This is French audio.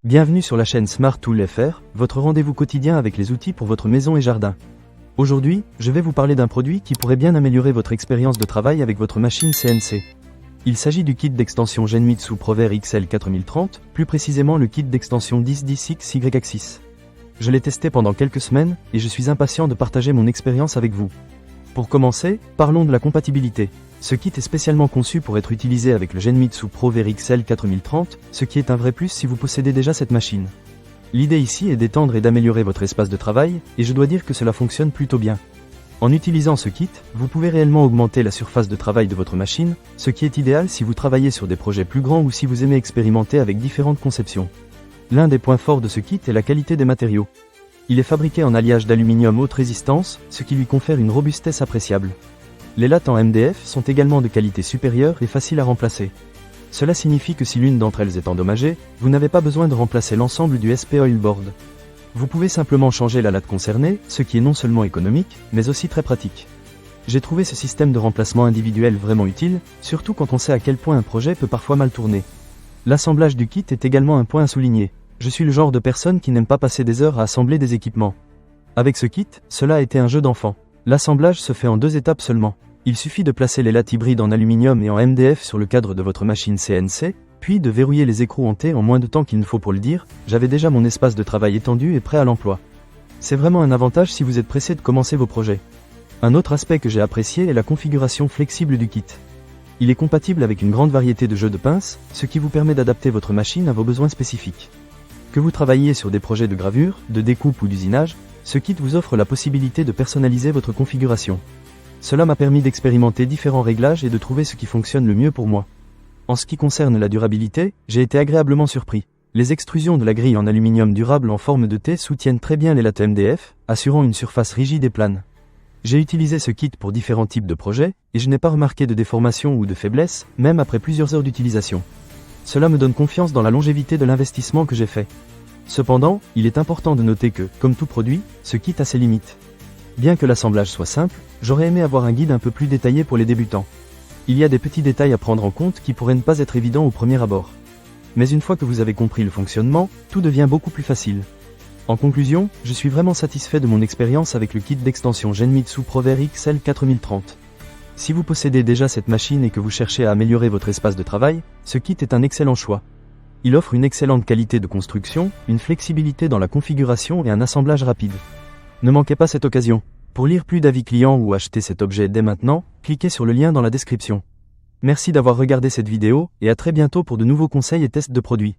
Bienvenue sur la chaîne Smart Tool FR, votre rendez-vous quotidien avec les outils pour votre maison et jardin. Aujourd'hui, je vais vous parler d'un produit qui pourrait bien améliorer votre expérience de travail avec votre machine CNC. Il s'agit du kit d'extension Genmitsu ProVer XL 4030, plus précisément le kit d'extension 1010XY Axis. Je l'ai testé pendant quelques semaines, et je suis impatient de partager mon expérience avec vous. Pour commencer, parlons de la compatibilité. Ce kit est spécialement conçu pour être utilisé avec le Genmitsu ProVer XL 4030, ce qui est un vrai plus si vous possédez déjà cette machine. L'idée ici est d'étendre et d'améliorer votre espace de travail, et je dois dire que cela fonctionne plutôt bien. En utilisant ce kit, vous pouvez réellement augmenter la surface de travail de votre machine, ce qui est idéal si vous travaillez sur des projets plus grands ou si vous aimez expérimenter avec différentes conceptions. L'un des points forts de ce kit est la qualité des matériaux. Il est fabriqué en alliage d'aluminium haute résistance, ce qui lui confère une robustesse appréciable. Les lattes en MDF sont également de qualité supérieure et faciles à remplacer. Cela signifie que si l'une d'entre elles est endommagée, vous n'avez pas besoin de remplacer l'ensemble du SP Oil Board. Vous pouvez simplement changer la latte concernée, ce qui est non seulement économique, mais aussi très pratique. J'ai trouvé ce système de remplacement individuel vraiment utile, surtout quand on sait à quel point un projet peut parfois mal tourner. L'assemblage du kit est également un point à souligner. Je suis le genre de personne qui n'aime pas passer des heures à assembler des équipements. Avec ce kit, cela a été un jeu d'enfant. L'assemblage se fait en 2 étapes seulement. Il suffit de placer les lattes hybrides en aluminium et en MDF sur le cadre de votre machine CNC, puis de verrouiller les écrous en T en moins de temps qu'il ne faut pour le dire. J'avais déjà mon espace de travail étendu et prêt à l'emploi. C'est vraiment un avantage si vous êtes pressé de commencer vos projets. Un autre aspect que j'ai apprécié est la configuration flexible du kit. Il est compatible avec une grande variété de jeux de pinces, ce qui vous permet d'adapter votre machine à vos besoins spécifiques. Que vous travailliez sur des projets de gravure, de découpe ou d'usinage, ce kit vous offre la possibilité de personnaliser votre configuration. Cela m'a permis d'expérimenter différents réglages et de trouver ce qui fonctionne le mieux pour moi. En ce qui concerne la durabilité, j'ai été agréablement surpris. Les extrusions de la grille en aluminium durable en forme de T soutiennent très bien les lattes MDF, assurant une surface rigide et plane. J'ai utilisé ce kit pour différents types de projets, et je n'ai pas remarqué de déformation ou de faiblesse, même après plusieurs heures d'utilisation. Cela me donne confiance dans la longévité de l'investissement que j'ai fait. Cependant, il est important de noter que, comme tout produit, ce kit a ses limites. Bien que l'assemblage soit simple, j'aurais aimé avoir un guide un peu plus détaillé pour les débutants. Il y a des petits détails à prendre en compte qui pourraient ne pas être évidents au premier abord. Mais une fois que vous avez compris le fonctionnement, tout devient beaucoup plus facile. En conclusion, je suis vraiment satisfait de mon expérience avec le kit d'extension Genmitsu ProVer XL 4030. Si vous possédez déjà cette machine et que vous cherchez à améliorer votre espace de travail, ce kit est un excellent choix. Il offre une excellente qualité de construction, une flexibilité dans la configuration et un assemblage rapide. Ne manquez pas cette occasion. Pour lire plus d'avis clients ou acheter cet objet dès maintenant, cliquez sur le lien dans la description. Merci d'avoir regardé cette vidéo, et à très bientôt pour de nouveaux conseils et tests de produits.